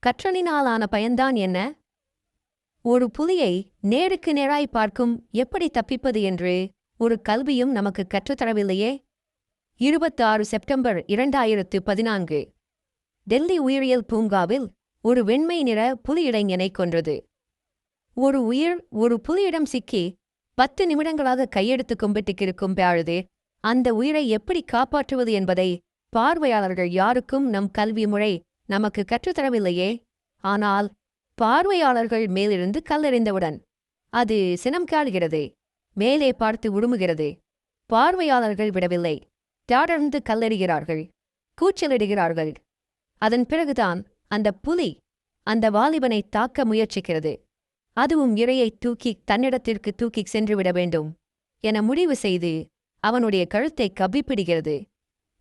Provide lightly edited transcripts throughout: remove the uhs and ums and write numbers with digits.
கற்றலினாலான பயன்தான் என்ன? ஒரு புலியை நேருக்கு நேராய் பார்க்கும் எப்படி தப்பிப்பது என்று ஒரு கல்வியும் நமக்கு கற்றுத்தரவில்லையே. 26 செப்டம்பர் 2014 டெல்லி உயிரியல் பூங்காவில் ஒரு வெண்மை நிற புலி இளைஞனைக் கொன்றது. ஒரு உயிர் ஒரு புலியிடம் சிக்கி 10 நிமிடங்களாக கையெடுத்து கும்பிட்டுக்கிருக்கும் பொழுது அந்த உயிரை எப்படி காப்பாற்றுவது என்பதை பார்வையாளர்கள் யாருக்கும் நம் கல்வி முறை நமக்கு கற்றுத்தரவில்லையே. ஆனால் பார்வையாளர்கள் மேலிருந்து கல்லெறிந்தவுடன் அது சினம் காடுகிறது, மேலே பார்த்து உடுமுகிறது. பார்வையாளர்கள் விடவில்லை, தொடர்ந்து கல்லெறிகிறார்கள், கூச்சலிடுகிறார்கள். அதன் பிறகுதான் அந்த புலி அந்த வாலிபனை தாக்க முயற்சிக்கிறது. அதுவும் இரையை தன்னிடத்திற்கு தூக்கிச் சென்றுவிட வேண்டும் என முடிவு செய்து அவனுடைய கழுத்தை கவ்விப்பிடிக்கிறது.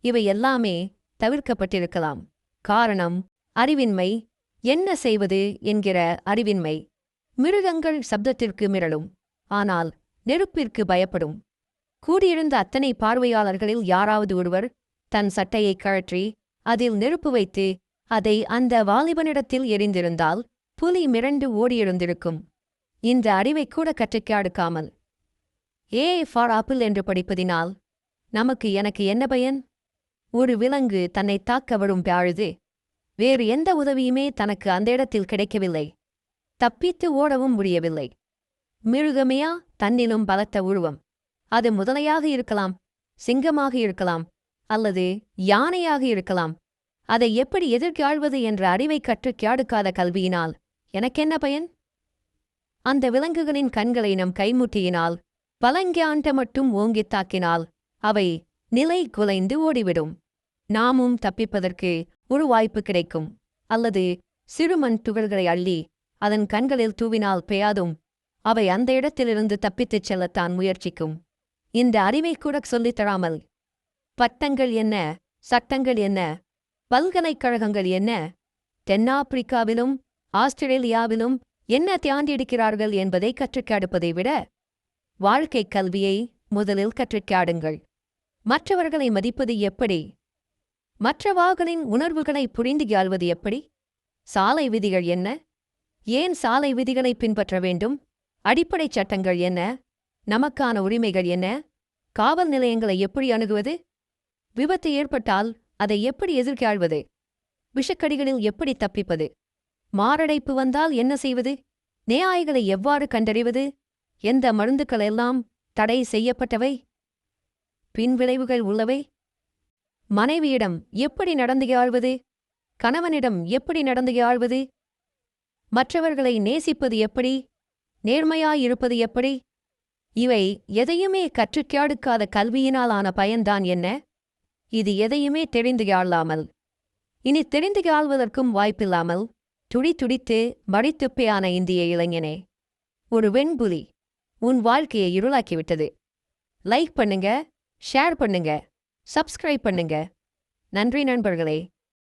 இவை எல்லாமே தவிர்க்கப்பட்டிருக்கலாம். காரணம் அறிவின்மை. என்ன செய்வது என்கிற அறிவின்மை. மிருகங்கள் சப்தத்திற்கு மிரளும், ஆனால் நெருப்பிற்கு பயப்படும். கூடியிருந்த அத்தனை பார்வையாளர்களில் யாராவது ஒருவர் தன் சட்டையை கழற்றி அதில் நெருப்பு வைத்து அதை அந்த வாலிபனிடத்தில் எரிந்திருந்தால் புலி மிரண்டு ஓடியிருந்திருக்கும். இந்த அறிவைக் கூட கற்றுக்காடுக்காமல் ஏ ஃபார் ஆப்பிள் என்று படிப்பதினால் எனக்கு என்ன பயன்? ஒரு விலங்கு தன்னை தாக்க வரும் பொழுது வேறு எந்த உதவியுமே தனக்கு அந்த இடத்தில் கிடைக்கவில்லை. தப்பித்து ஓடவும் முடியவில்லை. மிருகமையா தன்னிலும் பலத்த உருவம். அது முதலையாக இருக்கலாம், சிங்கமாக இருக்கலாம், அல்லது யானையாக இருக்கலாம். அதை எப்படி எதிர்காழ்வது என்ற அறிவை கற்றுக் கியாடுக்காத கல்வியினால் எனக்கென்ன பயன்? அந்த விலங்குகளின் கண்களை நம் கைமுட்டியினால் பலங்கியாண்ட மட்டும் ஓங்கித் தாக்கினால் அவை நிலை குலைந்து ஓடிவிடும். நாமும் தப்பிப்பதற்கு ஒரு வாய்ப்பு கிடைக்கும். அல்லது சிறுமண் துகள்களை அள்ளி அதன் கண்களில் தூவினால் பெய்யாதும் அவை அந்த இடத்திலிருந்து தப்பித்துச் செல்லத்தான் முயற்சிக்கும். இந்த அறிவை கூட சொல்லித் தராமல் பட்டங்கள் என்ன, சட்டங்கள் என்ன, பல்கலைக்கழகங்கள் என்ன, தென்னாப்பிரிக்காவிலும் ஆஸ்திரேலியாவிலும் என்ன தியாண்டிருக்கிறார்கள் என்பதை கற்றுக்காடுப்பதை விட வாழ்க்கைக் கல்வியை முதலில் கற்றுக்காடுங்கள். மற்றவர்களை மதிப்பது எப்படி? மற்றவர்களின் உணர்வுகளை புரிந்து கொள்வது எப்படி? சாலை விதிகள் என்ன? ஏன் சாலை விதிகளை பின்பற்ற வேண்டும்? அடிப்படைச் சட்டங்கள் என்ன? நமக்கான உரிமைகள் என்ன? காவல் நிலையங்களை எப்படி அணுகுவது? விபத்து ஏற்பட்டால் அதை எப்படி எதிர்கொள்வது? விஷக்கடிகளில் எப்படி தப்பிப்பது? மாரடைப்பு வந்தால் என்ன செய்வது? நோயாளிகளை எவ்வாறு கண்டறிவது? எந்த மருந்துகளெல்லாம் தடை செய்யப்பட்டவை? பின்விளைவுகள் உள்ளவை? மனைவியிடம் எப்படி நடந்து கொள்வது? கணவனிடம் எப்படி நடந்து கொள்வது? மற்றவர்களை நேசிப்பது எப்படி? நேர்மையாயிருப்பது எப்படி? இவை எதையுமே கற்றுக்காடுக்காத கல்வியினாலான பயன்தான் என்ன? இது எதையுமே தெரிந்து கொள்ளாமல், இனி தெரிந்து கொள்வதற்கும் வாய்ப்பில்லாமல் துடித்து மடித்துப்பையான இந்திய இளைஞனே, ஒரு வெண்புலி உன் வாழ்க்கையை இருளாக்கிவிட்டது. லைக் பண்ணுங்க, ஷேர் பண்ணுங்க, சப்ஸ்கிரைப் பண்ணுங்க. நன்றி நண்பர்களே.